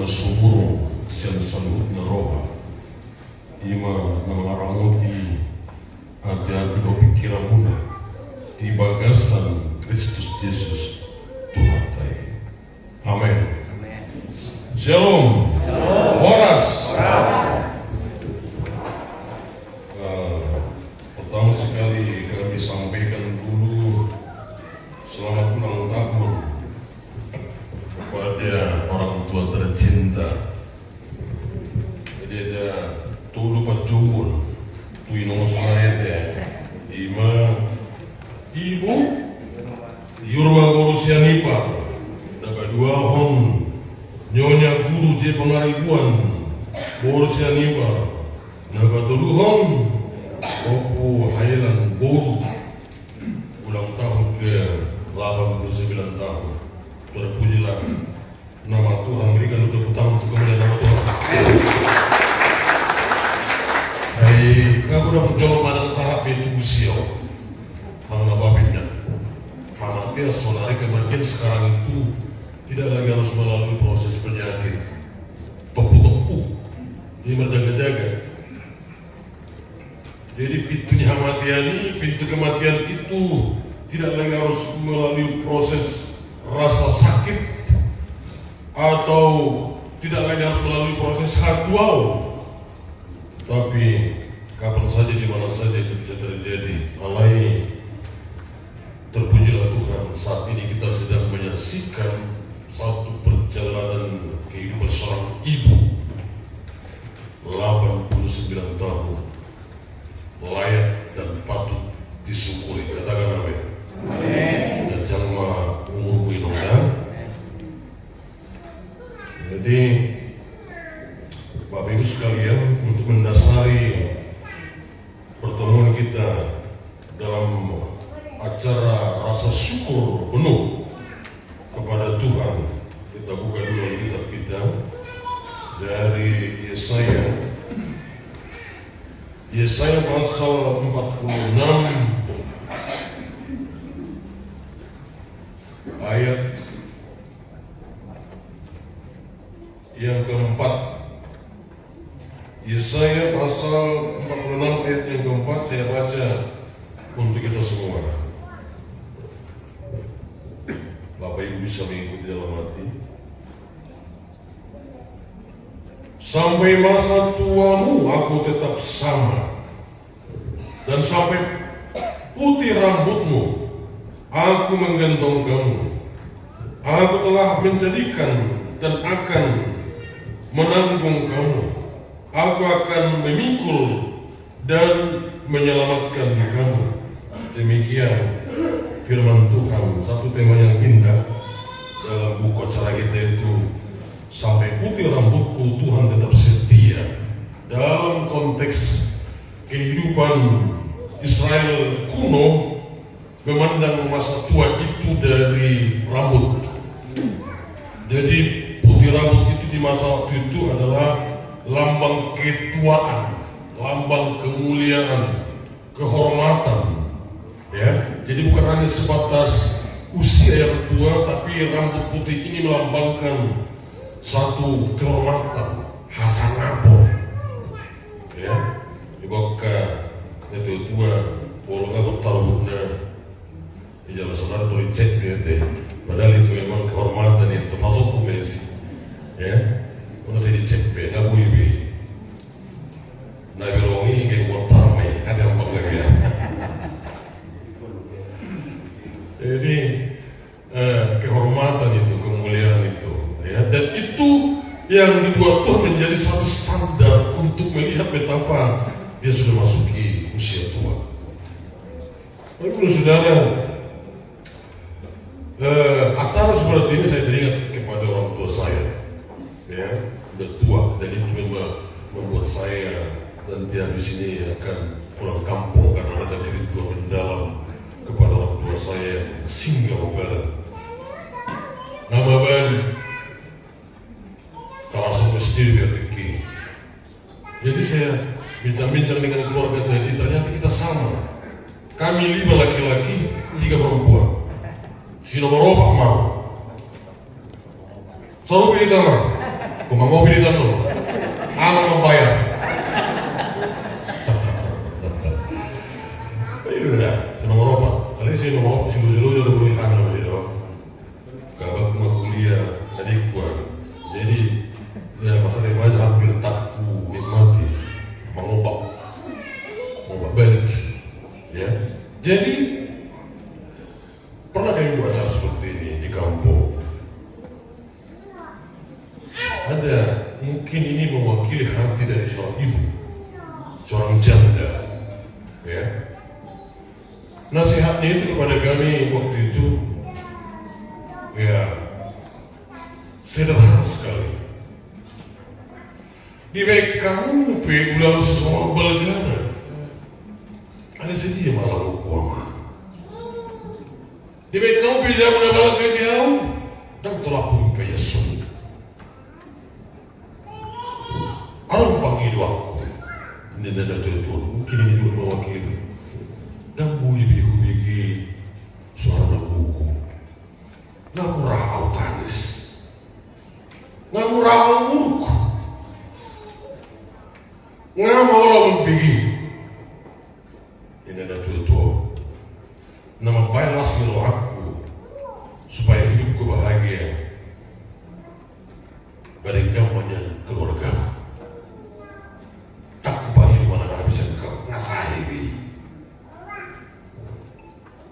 na sumuro siya na salut na roha. Ima na mga ranguti at yang pikiran muna di bagasan Kristus Yesus Tuhan tayo. Amen. Shalom. Horas. Pertama sekali kami sampaikan dulu selamat ulang tahun kepada orang tua tercinta. Jadi ada tulu pajungun, tui nomor saya ima ibu Yurma Guru Sianipa, dapat dua hon nyonya guru je pengaribuan Guru Sianipa, dapat dulu hon Opo Hailan Boru ulang tahun ke 89 tahun. Terpujilah nama Tuhan, berikan tepuk tangan untuk kemuliaan nama Tuhan. Hai, aku dah mencoba pada tahap itu usia mana babinnya. Hamatnya saudara kematian sekarang itu tidak lagi harus melalui proses penyakit. Topu-topu ini berjaga-jaga. Jadi pintu kematian itu tidak lagi harus melalui proses rasa sakit atau tidak lagi harus melalui proses ritual, tapi kapan saja di mana saja itu bisa terjadi. Alai terpujilah Tuhan, saat ini kita sedang menyaksikan satu perjalanan kehidupan seorang ibu 89 tahun, layak dan patut disyukuri. Katakan amin. Dan jangan umurmu indah. Jadi Bapak Ibu sekalian, untuk mendasari pertemuan kita dalam acara rasa syukur penuh kepada Tuhan, kita buka dulu kitab kita dari Yesaya pasal 46 ayat yang keempat. Yesaya pasal 46 ayat yang keempat saya baca untuk kita semua. Bapak Ibu bisa mengikuti dalam hati. Sampai masa tuamu aku tetap sama, dan sampai putih rambutmu aku menggendong kamu. Aku telah menjadikan dan akan menanggung kamu. Aku akan memikul dan menyelamatkan kamu. Demikian firman Tuhan. Satu tema yang indah dalam buku acara kita itu, sampai putih rambutku Tuhan tetap setia. Dalam konteks kehidupan Israel kuno, memandang masa tua itu dari rambut. Jadi putih rambut itu di masa waktu itu adalah lambang ketuaan, lambang kemuliaan, kehormatan. Ya, jadi bukan hanya sebatas usia yang tua, tapi rambut putih ini melambangkan satu kehormatan, hasanapor. Ya, dibawa itu tua, orang aku taruhnya, jalan saudara boleh cek dia. Padahal itu memang kehormatan itu masuk kumesi. Ya, kalau saya dicek beda buibi. Nabi Rongi kayak motor mai, ada yang lagi ya. Jadi kehormatan itu, kemuliaan itu, ya, dan itu yang dibuat Tuhan menjadi satu standar untuk melihat betapa dia sudah masuki usia tua. Tapi saudara, acara seperti ini saya teringat kepada orang tua saya, ya, udah tua, dan itu membuat saya nanti habis ini akan pulang kampung karena ada kerinduan mendalam kepada orang tua saya singgah barat. Nama baru kawasan masjid BPK. Jadi saya bincang-bincang dengan keluarga tadi, ternyata kita sama. Kami 5 laki-laki, 3 perempuan. Si nomor 4 mau. Selalu kita mah. Kung mamabilitan mo, ano membayar? Itu dah, nomor apa? Kali saya nomor apa? Dulu udah boleh kan nama dia. Kalau mau kuliah tadi kuat, jadi ya masa depan hampir tak nikmati, mengubah balik, ya. Jadi pernah kami buat acara seperti ini di kampung. Ada mungkin ini mewakili hati dari seorang ibu, seorang janda, ya. Nasihatnya itu kepada kami waktu itu, ya, sederhana sekali. Di kamu ulang sesuatu belgana, ada sedih malah lupa. Di kamu bisa malah ke jauh dan telah pun kaya sulit. Arang panggil aku, ini ada tuan, mungkin ini juga mewakili. Dan boleh begi suara buku. Namun rahau tangis, namun rahau buruk. Nggak mau lawan begi. Ini ada tuan, nama baiklah milo aku supaya hidupku bahagia. Dari gamanya keluarga. Tak baik mana bisa kau ngasih begi.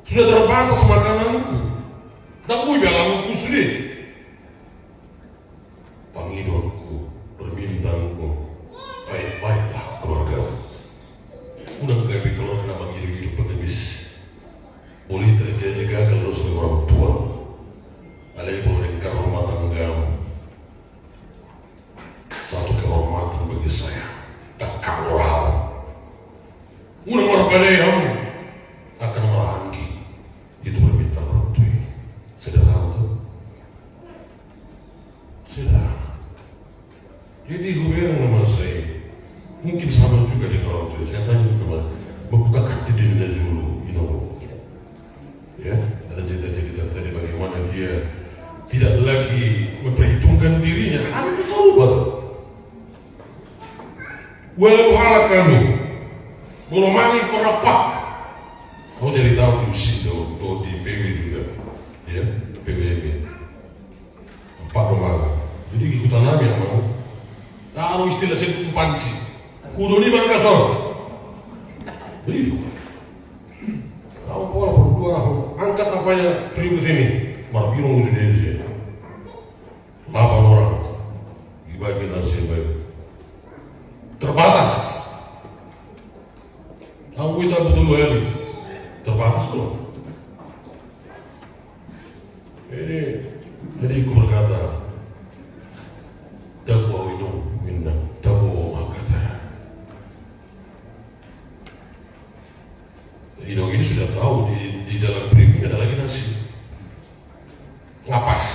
Sudah terbatas makananku, tak boleh biarlah sulit. Pangidolku, permintaanku, baik-baiklah keluarga. Udah gak bisa keluar kenapa hidup pengemis. Boleh terjadi gagal lo sebagai orang tua. Ada yang perlu dengan rumah tanggamu. Satu kehormatan bagi saya, tak moral. Udah berbalik kamu akan merangki. Itu permintaan orang tua. Sederhana tuh. Sederhana. Jadi hubungan sama saya mungkin sama juga dengan orang tua. Saya tanya teman, membuka hati dirinya dulu, you know. Ya, ada cerita-cerita tadi bagaimana dia tidak lagi memperhitungkan dirinya. Harus berubah. Walau halak kami, belum mani korapak. Kau jadi tahu di sini atau di PW juga, ya, PWM. 4 rumah. Jadi ikutan nabi yang mau. Taruh istilah saya itu panci. Kudu 5 kasar. Begitu. Tahu pola berdua, angkat apanya periuk ini. Marbirong udah dari sini. 8 orang. Dibagi nasi baik. Terbatas. Tahu kita betul lagi. Terbatas belum? Jadi aku berkata, Dakwah itu minna, dakwah kata. Hidung ini sudah tahu di dalam piring ada lagi nasi. Ngapas.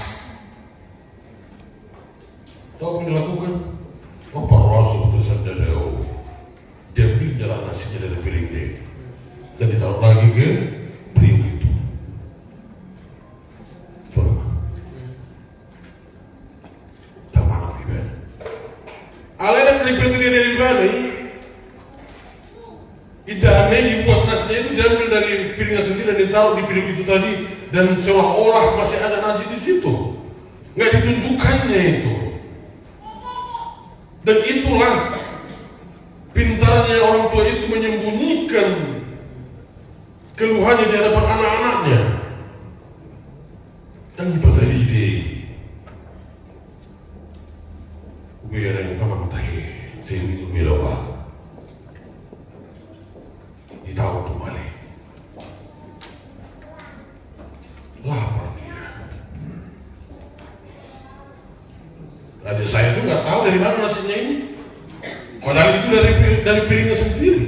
Tahu apa yang dilakukan? Oh, perasa putusan dadau. Dia ambil jalan nasinya dari piring dia. Dan ditaruh lagi ke piring itu. Coba. Tak maaf ibadah. Alainan dari petri dari ibadah. Idahnya dibuat nasinya itu diambil dari piringnya sendiri dan ditaruh di piring itu tadi. Dan seolah-olah masih ada nasi di situ. Nggak ditunjukkannya itu. Dan itulah pintarnya orang tua itu menyembunyikan keluhannya di hadapan anak-anaknya. Dan ibadah ide biar yang kamang tahi sehingga bilawa ditahu kembali lapar dia. Adik saya itu nggak tahu dari mana nasinya ini. Padahal itu dari piringnya sendiri.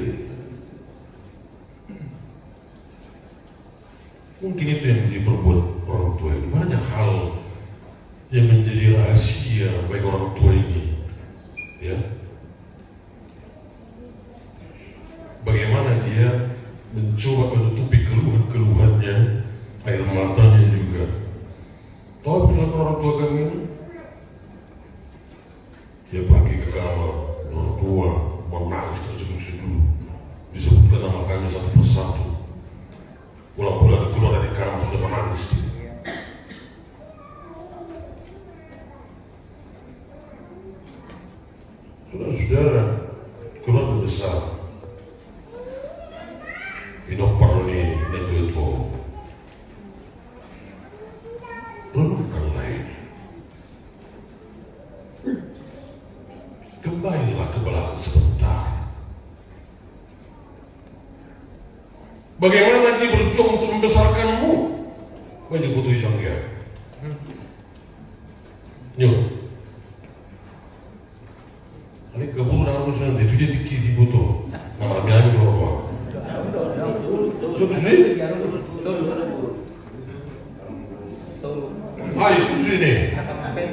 Mungkin itu yang diperbuat orang tua ini. Banyak hal yang menjadi rahasia bagi orang tua ini. Ya, bagaimana dia mencoba menutupi keluhan-keluhannya, air matanya juga. Tahu bilang orang tua kami ini, Saudara-saudara, keluarga besar inoparni netuto renungkan lain. Kembalilah ke belakang sebentar. Bagaimana dia berjuang untuk membesarkanmu? Banyak butuh jangka. Nyok. Ini kebun nama macam ni, dia tikir di butuh. Nama miami berapa? Cukup sini? Ah, itu sini.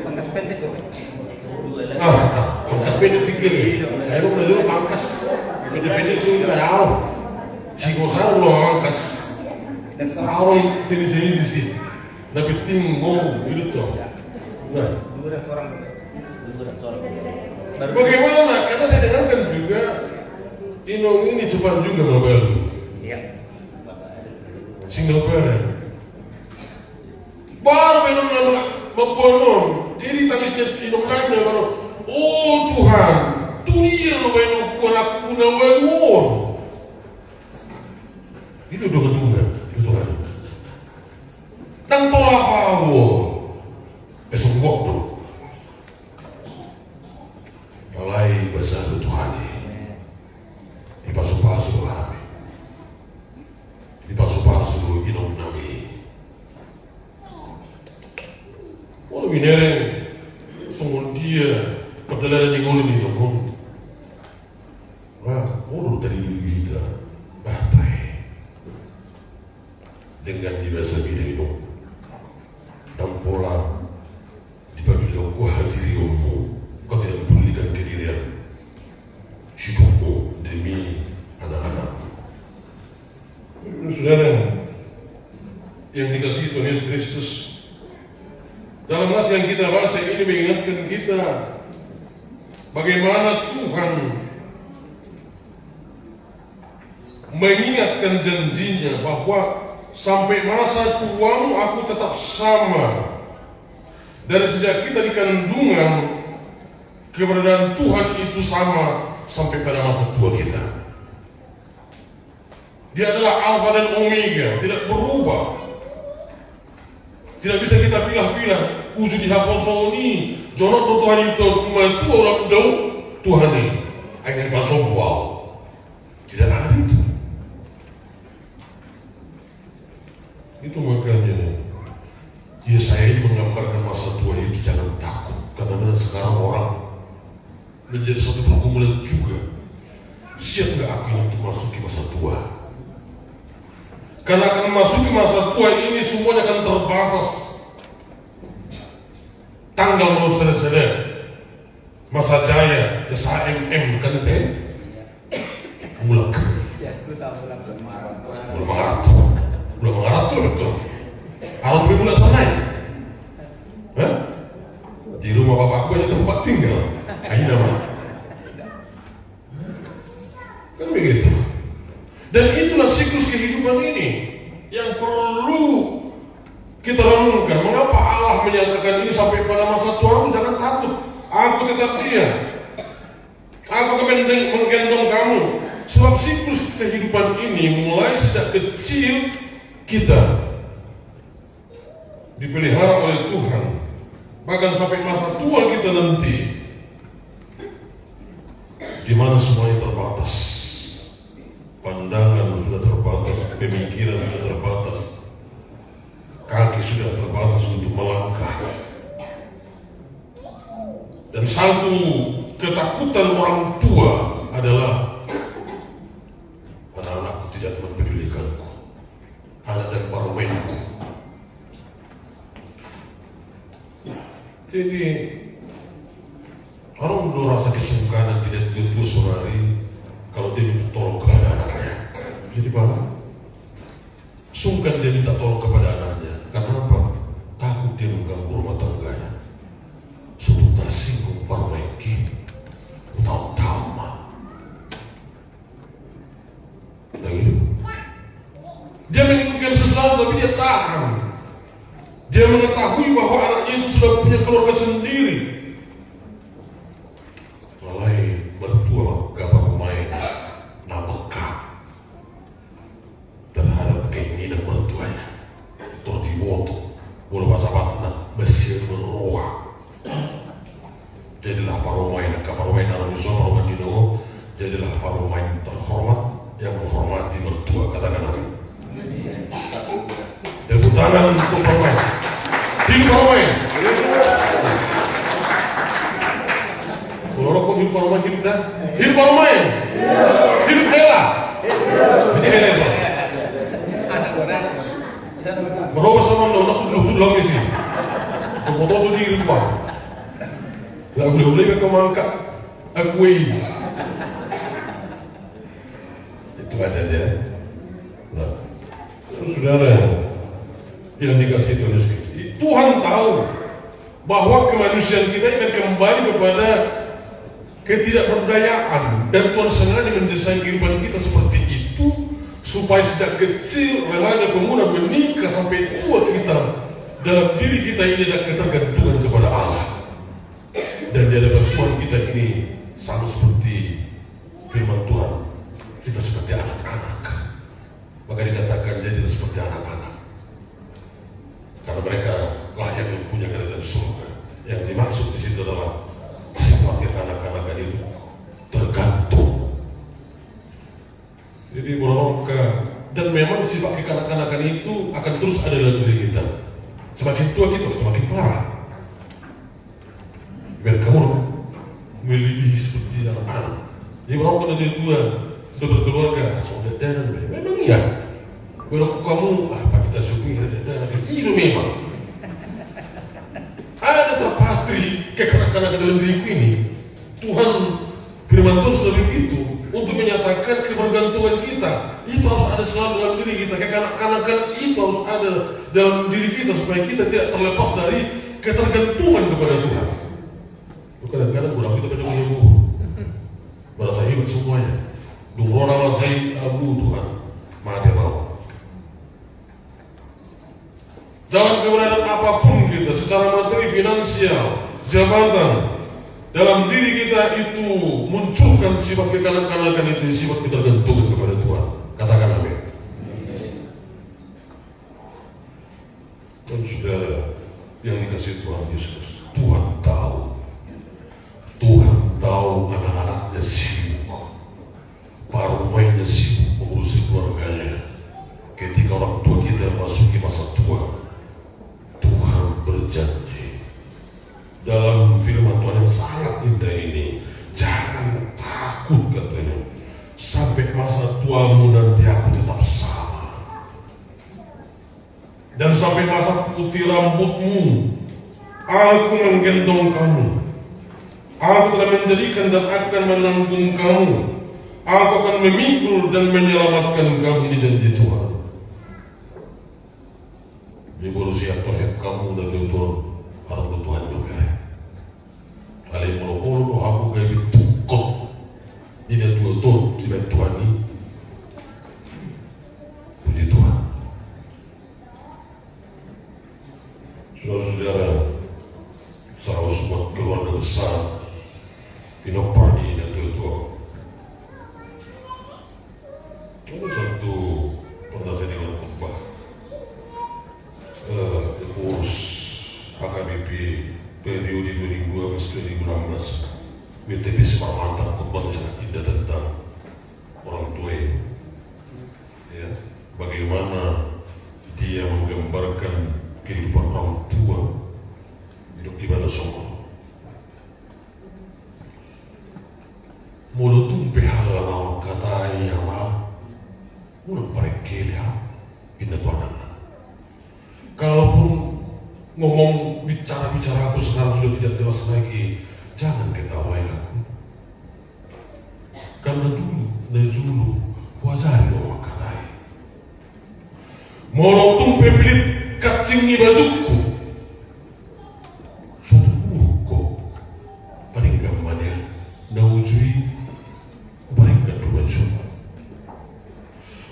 Pangkas pendek tu. Pangkas pendek tikir. Ayo nak dulu pangkas. Pendek tu berau. Si kosan lo pangkas. Tahu sini di sini. Tapi tim mau itu tu. Nah. Dua orang. Bagaimana? Karena saya dengarkan juga Inong ini cepat juga mobile. Iya. Singapura. Baru Inong membunuh. Diri tangisnya Inong nanya baru. Oh Tuhan, dunia lo Inong kuat kuna wengon. Itu udah ketungan, itu Tuhan. Nang tolak bawa. Esok waktu. Kalai besar Tuhan di pasu-pasu kami, di pasu-pasu Inong nami. Walau ini semua dia perjalanan yang oleh ini pun, wah, orang dari kita batai dengan dibiasa bidang itu, dan pola dibagi aku hadirimu. Kau tidak memperlihatkan kedirian hidupmu demi anak-anak. Saudara yang dikasihi Tuhan Yesus Kristus, dalam nas yang kita baca ini mengingatkan kita bagaimana Tuhan mengingatkan janjinya bahwa sampai masa tuamu aku tetap sama. Dari sejak kita di kandungan, keberadaan Tuhan itu sama sampai pada masa tua kita. Dia adalah Alfa dan Omega, tidak berubah. Tidak bisa kita pilah-pilah. Wujud di haposoni, jorok do Tuhan itu membantu orang do Tuhan ini. Hanya pasal wow, tidak ada itu. Itu makanya Yesaya ini menggambarkan masa tua itu jangan takut, karena sekarang orang menjadi satu pergumulan juga. Siap nggak aku untuk masuk ke masa tua? Karena akan masuk ke masa tua ini semuanya akan terbatas. Tanggal mau selesai, masa jaya, SHMM kan teh, mulak, mulak maraton betul. Harus beri mulak sana ya? Di rumah bapak gue ada tempat tinggal. Ayo nama. Kan begitu. Dan itulah siklus kehidupan ini yang perlu kita renungkan. Mengapa Allah menyatakan ini sampai pada masa tuamu jangan takut. Aku tetap dia. Aku akan menggendong kamu. Sebab siklus kehidupan ini mulai sejak kecil kita dipelihara oleh Tuhan. Bahkan sampai masa tua kita nanti, di mana semuanya terbatas, pandangan sudah terbatas, pemikiran sudah terbatas, kaki sudah terbatas untuk melangkah, dan satu ketakutan orang tua adalah anak-anakku tidak mempedulikanku, anak dan parlemenku. Jadi orang udah rasa kesungkanan tidak tua saudari kalau dia minta tolong kepada anaknya. Jadi paham? Sungkan dia minta tolong kepada anaknya. Karena apa? Takut dia mengganggu rumah tangganya. Sebut tersinggung perbaiki utama. Nah itu. Dia menginginkan sesuatu tapi dia tahan. Dia mengetahui bahwa anaknya itu sudah punya keluarga sendiri. Mulai hidup orang hidup dah. Hidup orang main. Hidup hela. Jadi hela itu. Anak orang. Mereka sama nak dulu lagi sih. Kemudian tu di rumah. Lalu mereka mangkat FWI. Itu ada dia. Nah, saudara yang dikasih Tuhan Yesus, Tuhan tahu bahwa kemanusiaan kita akan kembali kepada ketidakberdayaan, dan Tuhan sengaja mendesain kehidupan kita seperti itu supaya sejak kecil remaja pemuda menikah sampai tua kita dalam diri kita ini ada ketergantungan kepada Allah, dan di hadapan Tuhan kita ini sama seperti firman Tuhan, kita seperti anak-anak. Maka dikatakan jadi seperti anak-anak karena mereka layak yang punya kerajaan surga. Yang dimaksud di situ adalah sifat kekanak-kanakan itu tergantung. Jadi berongka, dan memang sifat kekanak-kanakan itu akan terus ada dalam diri kita. Semakin tua kita semakin parah. Biar kamu melebihi seperti anak-anak. Jadi berongka dari tua sudah berkeluarga, sudah dan memang iya. Kalau kamu apa kita syukur dan itu memang ada terpatri kekanak-kanakan dalam diriku ini. Tuhan firman Tuhan sudah begitu untuk menyatakan kebergantungan kita itu harus ada selalu dalam diri kita. Kekanak-kanakan itu harus ada dalam diri kita supaya kita tidak terlepas dari ketergantungan kepada Tuhan. Kadang-kadang budak kita pada menunggu merasa hebat semuanya. Dulu orang saya abu Tuhan mati mau. Dalam keberadaan apapun kita, secara materi, finansial, jabatan, dalam diri kita itu munculkan sifat kekanak-kanakan itu, sifat ketergantungan kepada Tuhan. Katakan amin. Dan saudara yang dikasih Tuhan Yesus, Tuhan tahu anak-anaknya sibuk, parumainya sibuk mengurusi keluarganya. Ketika orang tua kita masuki masa tua, Tuhan berjanji dalam firman Tuhan yang sangat indah ini, jangan takut katanya, sampai masa tuamu nanti aku tetap sama, dan sampai masa putih rambutmu aku menggendong kamu, aku akan menjadikan dan akan menanggung kamu, aku akan memikul dan menyelamatkan kamu. Ini janji Tuhan. Di berusia terhadap kamu dan Tuhan harus Tuhan juga. Kali mulu aku kayak tukok ini Tuhan tidak Tuhan ini. Puji Tuhan. Saudara-saudara, saudara semua keluarga besar Pinopani dan Tuhan. Ada satu pernah saya dengar khotbah urus HKBP periode 2012-2016. WTP Semarang khotbah sangat indah tentang orang tua, ya, bagaimana dia menggambarkan kehidupan orang tua hidup di mana semua. Mula tumpe halama katai ama mula parekelia indah tuanan. Kalaupun ngomong bicara aku sekarang sudah tidak dewasa lagi, jangan ketawai aku. Karena dulu wajari orang katai. Mula tumpe pilit kacingi bajuku. Suatu buku paling gambarnya nawujui paling kedua juga.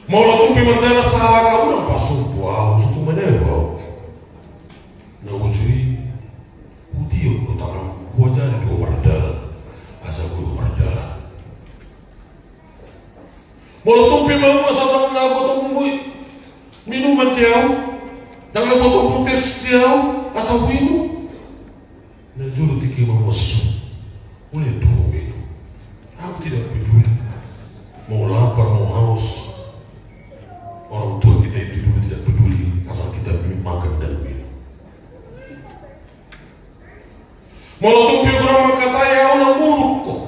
Mula tumpe mandala salah kau nampak sumpah suatu menewau. Nawujui udio kutang wajari dua berjalan asa guru berjalan. Mula tumpe mau masatang na botong minuman tiaw, dan na botong putes tiaw asa winu. Na julu tiki mawasu, boleh dulu minum. Aku tidak peduli. Mau lapar mau haus, orang tua kita itu dulu tidak peduli asal kita makan dan minum. Mau tumpi kurang kata ya orang buruk kok.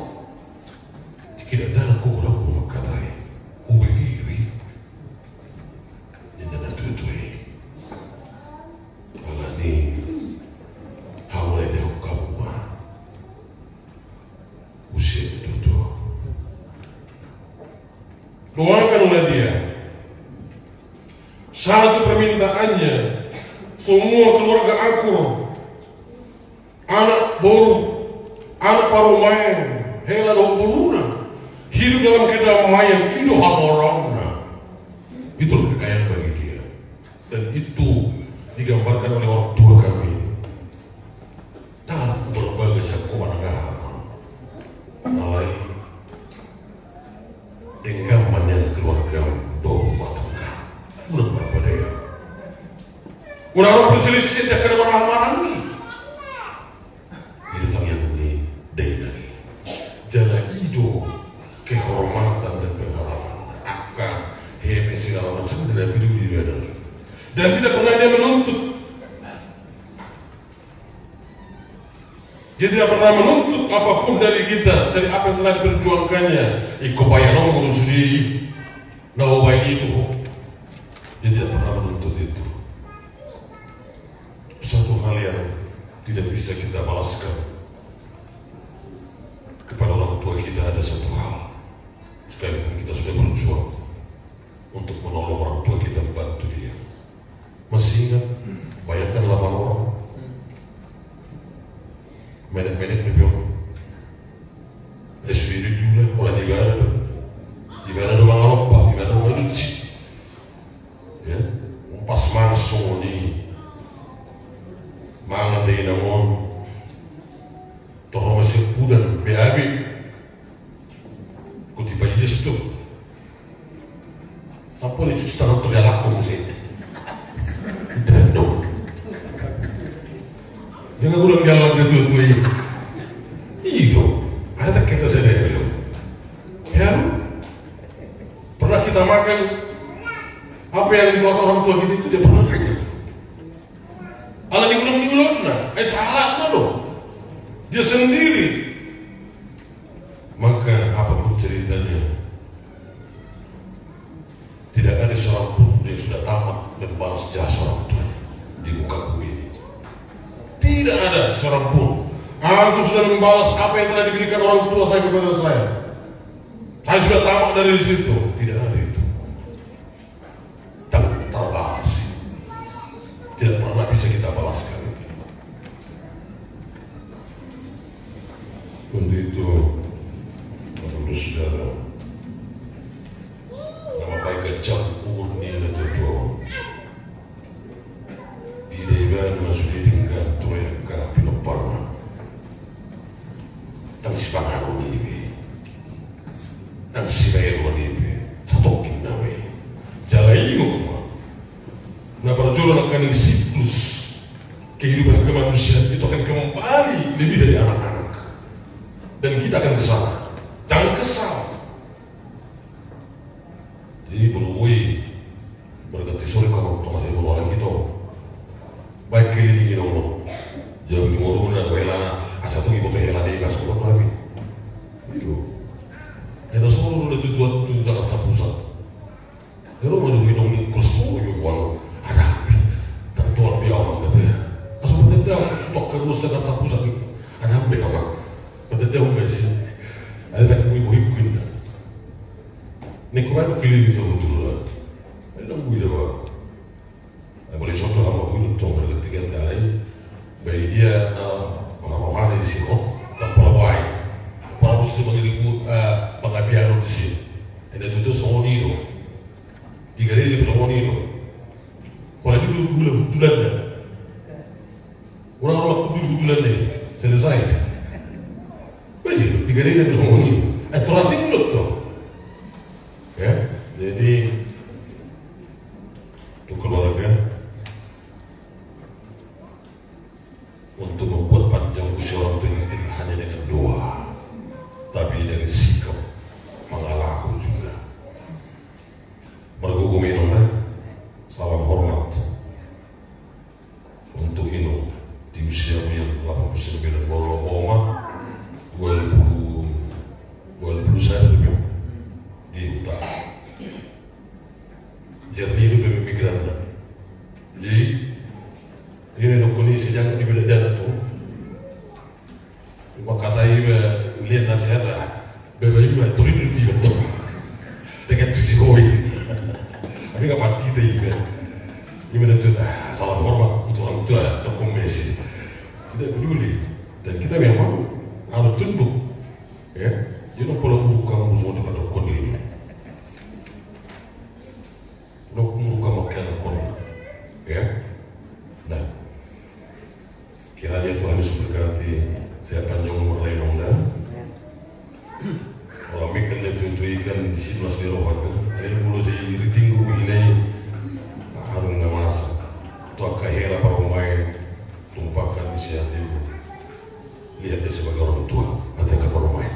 Doakan oleh dia. Satu permintaannya, semua keluarga aku, anak boru, anak parumain, hela dompuruna, hidup dalam kedamaian, hidup hamorana. Itulah kekayaan bagi dia. Dan itu digambarkan oleh orang tua kami. Tak berbagai sakuan agama. Nalai enggaman yang keluarga baru matangkan. Udah berapa dia? Orang berselisih dia kena berahmaran. Itu yang ini dari jaga hidup kehormatan dan pengharapan akan hebat segala macam tidak hidup di dunia dan tidak pernah dia menuntut. Dia tidak pernah menuntut apapun dari kita, dari apa yang telah diperjuangkannya. Iko bayar ngurus di nawabai itu. Dia tidak pernah menuntut itu. Satu hal yang tidak bisa kita balaskan kepada orang tua kita ada satu hal. Sekalipun kita sudah berjuang untuk menolong orang tua kita, membantu dia. Masih ingat? Bayangkan 8 orang. Menek-menek beliau. SPD juga, mulai ibadah doang ngalopah, ibadah doang nyuci. Ya, pas langsung nih. Mangan deh namun tolong masih kudan BAB kutiba yes tuh apa nih setengah terlihat aku sih dan dong jangan ulang jalan gitu tuh itu ada kita sendiri ya pernah kita makan apa yang dibuat orang tua kita itu dia pernah kayak ala diulang-ulang salah loh dia sendiri. Maka apapun ceritanya, tidak ada seorang pun yang sudah tamat dan balas jasa orang tuanya di muka bumi ini. Tidak ada seorang pun. Aku sudah membalas apa yang telah diberikan orang tua saya kepada saya. Saya sudah tamat dari situ. Tidak ada itu. Dan terbalas. Tidak pernah bisa kita balaskan. Untuk itu, menurut saudara, nama baik kecam murni dan tujuan. Di dewan masih ditinggal troyaka pinoparna. Dan sepangan unibi, dan sibayar unibi, satu kinawe, jalai ngomong. Nah perjuangan akan siklus kehidupan kemanusiaan itu akan kembali lebih dari anak-anak. Dan kita akan kesal. Jangan kesal. Jadi berlui berganti sore kalau masih berlalu gitu. Baik kiri ini dong. Jauh di murun dan welana. Asal tuh ibu tehela di gas kuat lagi. Itu. Ada seluruh udah tujuan Jakarta Pusat. Kalau mau hitung nih kesuhu juga ada. Dan tuan biawang katanya. Asal betul tok terus Jakarta Pusat. Ada apa kawan? Pada dia umumnya sih, ada kan ibu-ibu ini. Nih kemarin pilih di sana dulu lah. Ada ibu itu apa? Boleh contoh apa pun contoh ketiga kali. Baik dia orang-orang di sini, tanpa baik. Para muslim mengirim pengabian di sini. Ada itu Sony itu. Tiga hari itu Sony itu. Kalau itu dulu bulan dah. Orang-orang dulu bulan deh. Selesai. Baik, tiga hari itu Sony. Terasa mulut tuh. Ya, jadi untuk keluarga untuk membuat panjang usia orang tua itu tidak hanya dengan doa, tapi dari sikap mengalah juga. Mergo minumnya salam hormat untuk Ino di usia yang 89 baru oma 20 saya lebih di utara. Jadi itu pemikiran. Jadi ini dok kondisi jangan dibeda dan tu. Maka kata ibu lihat nasihat lah. Bebas ibu turun di tiba tu. Dengan koi. Tapi nggak mati deh juga. Gimana tuh? Salam hormat untuk orang tua dukung Messi. Tidak peduli. Dan kita memang harus tunduk. Ya, jadi kalau buka musuh dekat dukun ini, buka makan dukun. Ya, nah, kiranya Tuhan Yesus berkati. Saya panjang umur lain dah. Kalau mikir itu ikan di situ masih roh kan. Ada yang mulai saya tinggu begini, harus nggak masa. Tuh kahera para pemain tumpahkan di siapa itu. Lihat dia sebagai orang tua, atau para pemain.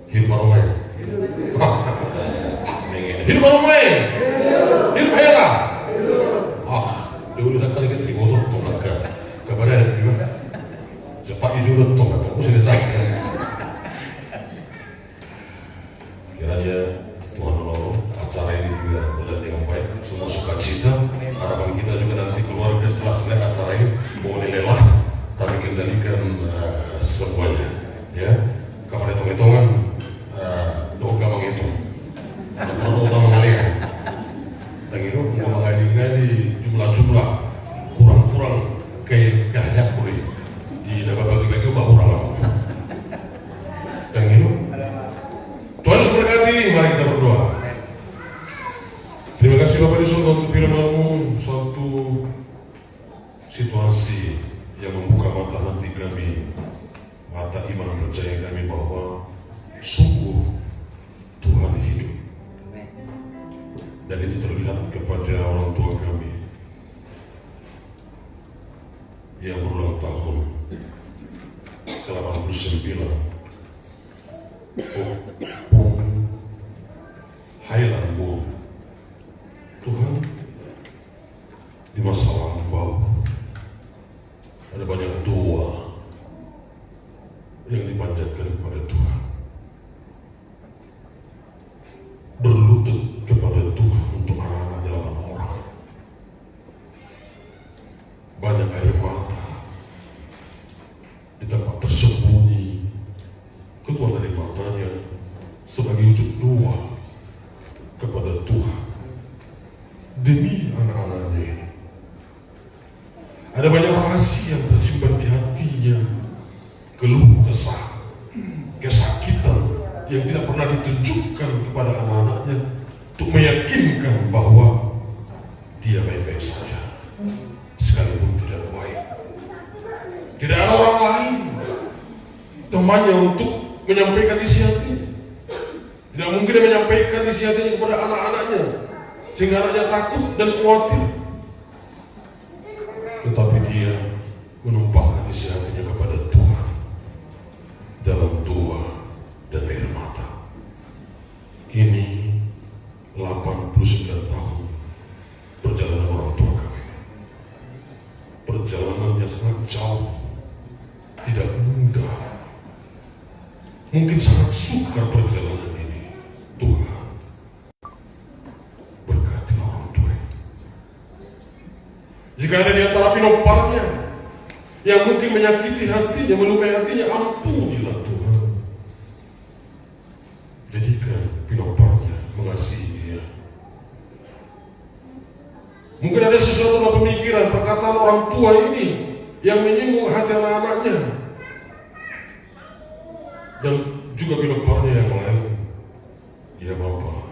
Hidup orang main. Hidup orang main. Hidup hera. Dulu tak kali kita dibodoh tuh kepada juga. Cepat itu tuh nggak usah disayang. Kiranya Tuhan menolong acara ini juga berjalan dengan baik. Semua sukacita. Harapan kita juga nanti keluarga setelah selesai acara ini boleh lelah, tapi kendalikan semuanya. Ya, kapan hitung-hitungan, doa menghitung. Doa mengalir. Dan itu mau mengaji jumlah kurang kayak hanya kulit di dalam bagi-bagi bahwa dan itu Tuhan memberkati. Mari kita berdoa. Terima kasih Bapak di surga untuk firman-Mu, suatu situasi yang membuka mata hati kami, mata iman percaya kami bahwa sungguh Tuhan hidup. Dan itu terlihat kepada orang tua kami yang berulang tahun ke-89. Highland Boom. Tuhan, di masa lampau ada banyak doa yang dipanjatkan kepada Tuhan, berlutut kepada Tuhan untuk anak-anak 8 orang. Banyak air mata di tempat tersembunyi keluar dari matanya sebagai wujud doa kepada Tuhan demi anak-anaknya ini. Ada banyak rahasia yang tersimpan di hatinya, keluh kesah, kesakitan yang tidak pernah ditunjukkan kepada anak-anaknya untuk meyakinkan bahwa dia baik-baik saja, sekalipun tidak baik. Tidak ada orang lain temannya untuk menyampaikan isi hati. Tidak mungkin dia menyampaikan isi hatinya kepada anak-anaknya sehingga anaknya takut dan khawatir. Tetapi dia menumpahkan isi hatinya kepada Tuhan dalam doa dan air mata. Kini 89 tahun perjalanan orang tua kami. Perjalanannya sangat jauh, tidak mudah. Mungkin sangat sukar perjalanan ini. Tuhan, berkatilah orang tua. Jika ada di antara pinoparnya yang mungkin menyakiti hatinya, melukai hatinya, ampunilah Tuhan. Jadikan pinoparnya mengasihi dia. Mungkin ada sesuatu dalam pemikiran, perkataan orang tua ini yang menyinggung hati anak-anaknya dan juga pinoparnya yang lain. Ya Bapa,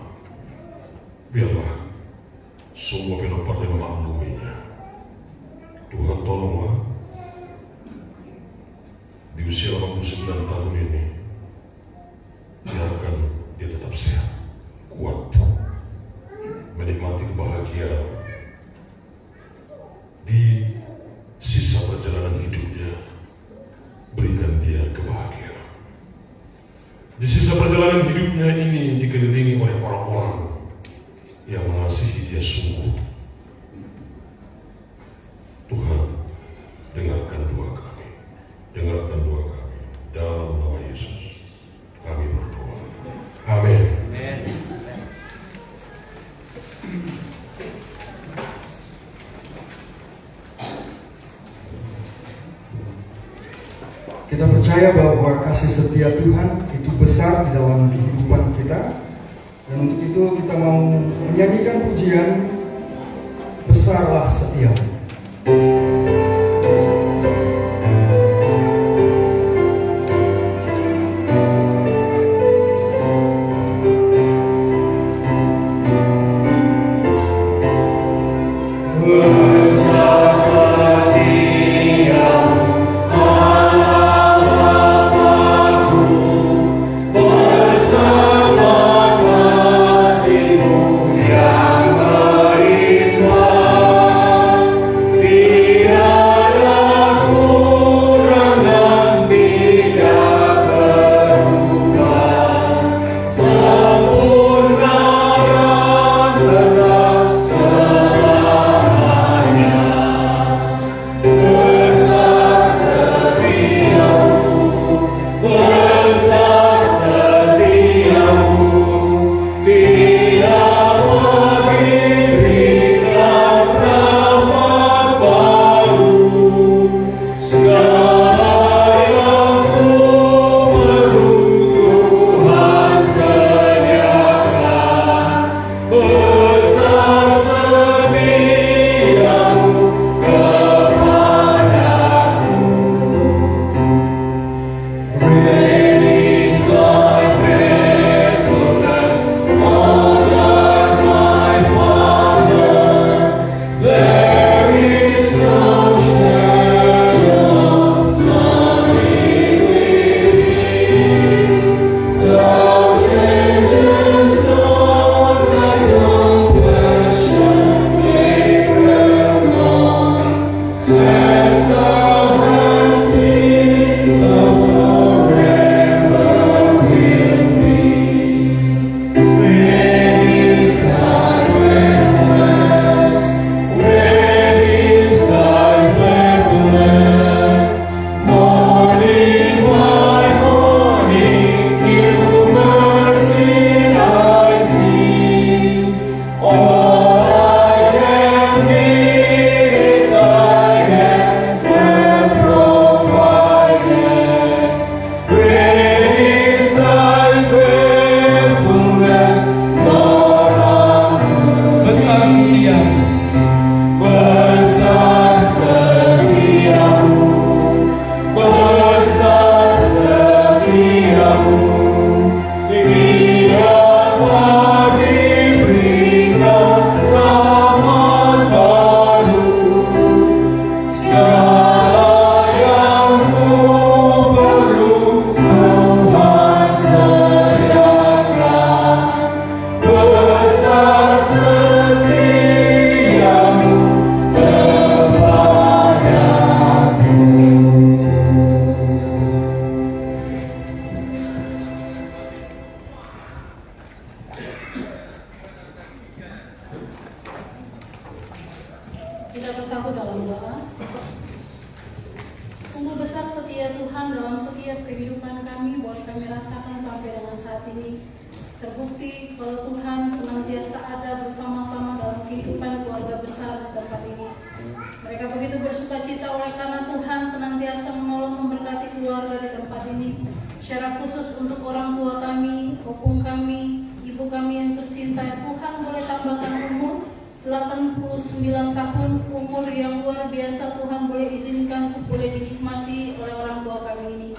biarlah semua pinoparnya memakluminya. Tuhan tolonglah di usia 89 tahun ini, biarkan dia tetap sehat, kuat, menikmati kebahagiaan di sisa perjalanan hidupnya. Berikan dia kebahagiaan. Di sisa perjalanan hidupnya ini dikelilingi oleh orang-orang yang mengasihi dia sungguh. Tuhan, dengarkan doa kami. Dengarkan doa kami. Dalam nama Yesus kami berdoa. Amin. Kita percaya bahwa kasih setia Tuhan itu besar di dalam kehidupan kita, Dan untuk itu kita mau menyanyikan pujian Besarlah Setiamu. Kita bersatu dalam doa. Sungguh besar setia Tuhan dalam setiap kehidupan kami, boleh kami rasakan sampai dengan saat ini. Terbukti kalau Tuhan senantiasa ada bersama-sama dalam kehidupan keluarga besar di tempat ini. Mereka begitu bersuka cita oleh karena Tuhan senantiasa menolong memberkati keluarga di tempat ini. Secara khusus untuk orang tua kami, opung kami, ibu kami yang tercinta, Tuhan boleh tambahkan umur 89 tahun, umur yang luar biasa. Tuhan boleh izinkan untuk boleh dinikmati oleh orang tua kami ini.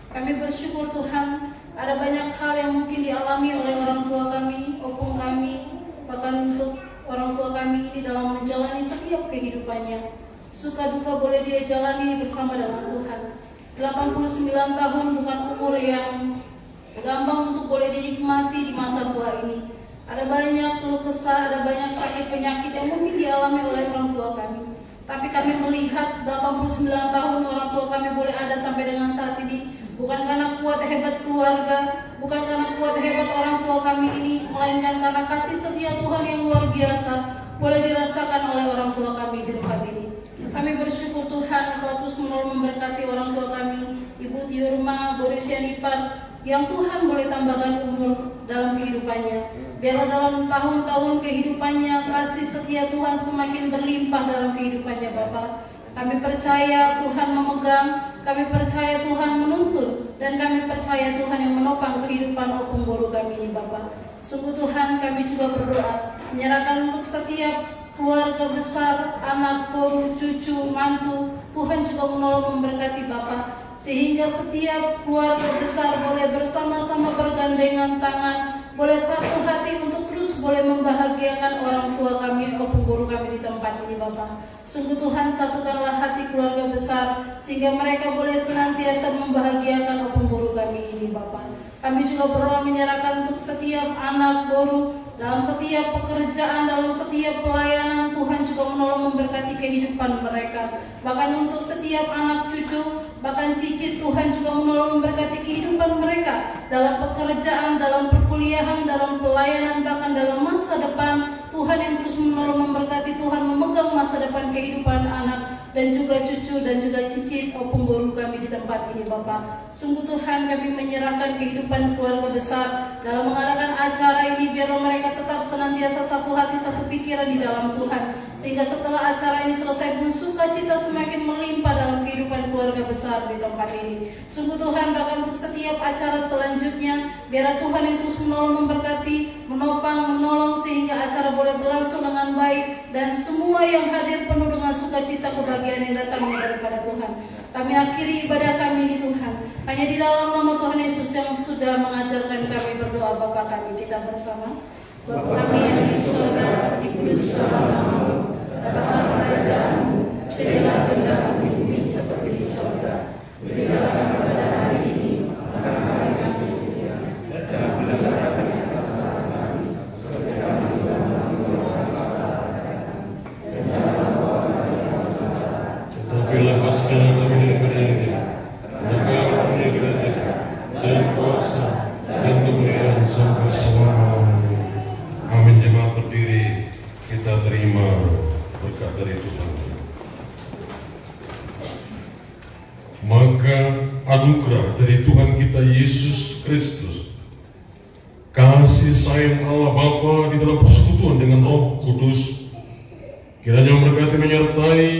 Kami bersyukur Tuhan, ada banyak hal yang mungkin dialami oleh orang tua kami, opung kami, bahkan untuk orang tua kami ini dalam menjalani setiap kehidupannya. Suka duka boleh dia jalani bersama dengan Tuhan. 89 tahun bukan umur yang gampang untuk boleh dinikmati di masa tua ini. Ada banyak keluh kesah, ada banyak sakit penyakit yang mungkin dialami oleh orang tua kami. Tapi kami melihat 89 tahun orang tua kami boleh ada sampai dengan saat ini, bukan karena kuat hebat keluarga, bukan karena kuat hebat orang tua kami ini, melainkan karena kasih setia Tuhan yang luar biasa boleh dirasakan oleh orang tua kami di tempat ini. Kami bersyukur Tuhan, Kau terus menolong memberkati orang tua kami, Ibu Tiurma, Boris Yanipar, yang Tuhan boleh tambahkan umur dalam kehidupannya. Biarlah dalam tahun-tahun kehidupannya kasih setia Tuhan semakin berlimpah dalam kehidupannya Bapa. Kami percaya Tuhan memegang, kami percaya Tuhan menuntun, dan kami percaya Tuhan yang menopang kehidupan opung guru kami ini Bapa. Sungguh Tuhan, kami juga berdoa menyerahkan untuk setiap keluarga besar, anak, boru, cucu, mantu. Tuhan juga menolong memberkati Bapak, sehingga setiap keluarga besar boleh bersama-sama bergandengan tangan, boleh satu hati untuk terus boleh membahagiakan orang tua kami maupun guru kami di tempat ini Bapak. Sungguh Tuhan, satukanlah hati keluarga besar sehingga mereka boleh senantiasa membahagiakan maupun guru kami ini Bapak. Kami juga berdoa menyerahkan untuk setiap anak guru dalam setiap pekerjaan, dalam setiap pelayanan. Tuhan juga menolong memberkati kehidupan mereka. Bahkan untuk setiap anak cucu, bahkan cicit, Tuhan juga menolong memberkati kehidupan mereka dalam pekerjaan, dalam perkuliahan, dalam pelayanan, bahkan dalam masa depan. Tuhan yang terus menolong memberkati, Tuhan memegang masa depan kehidupan anak dan juga cucu dan juga cicit maupun guru kami di tempat ini Bapak. Sungguh Tuhan, kami menyerahkan kehidupan keluarga besar dalam mengadakan acara ini, biarlah mereka tetap senantiasa satu hati, satu pikiran di dalam Tuhan, sehingga setelah acara ini selesai pun sukacita semakin melimpah dalam kehidupan keluarga besar di tempat ini. Sungguh Tuhan, bahkan untuk setiap acara selanjutnya, biarlah Tuhan yang terus menolong memberkati, menopang, menolong sehingga acara boleh berlangsung dengan baik dan semua yang hadir penuh dengan sukacita kebahagiaan yang datang daripada Tuhan. Kami akhiri ibadah kami ini Tuhan, hanya di dalam nama Tuhan Yesus yang sudah mengajarkan kami berdoa. Bapa kami, kita bersama. Bapa kami yang di surga, dikuduskanlah namamu, datanglah kerajaanmu, jadilah kehendakmu di bumi seperti di surga. Berilah kami pada hari ini makanan kami yang secukupnya, dan ampunilah kami kesalahan kami, seperti kami juga mengampuni orang kesalahan kami. Dan janganlah bawa kami dalam pencobaan, tetapi lepaskanlah kami daripada yang jahat. Maka kami kerajaan dan kuasa dan kemuliaan sampai selama-lamanya. Amin. Jemaat berdiri, kita terima berkat dari Tuhan. Maka anugerah dari Tuhan kita Yesus Kristus, kasih sayang Allah Bapa di dalam persekutuan dengan Roh Kudus, kiranya memberkati, menyertai,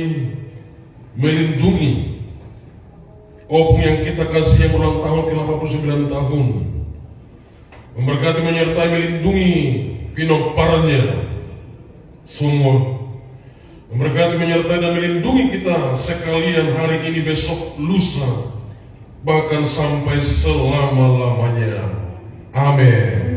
melindungi Opung yang kita kasih yang ulang tahun ke-89 tahun, memberkati, menyertai, melindungi pinoparnya semua, memberkati, menyertai dan melindungi kita sekalian hari ini, besok, lusa, bahkan sampai selama-lamanya. Amin.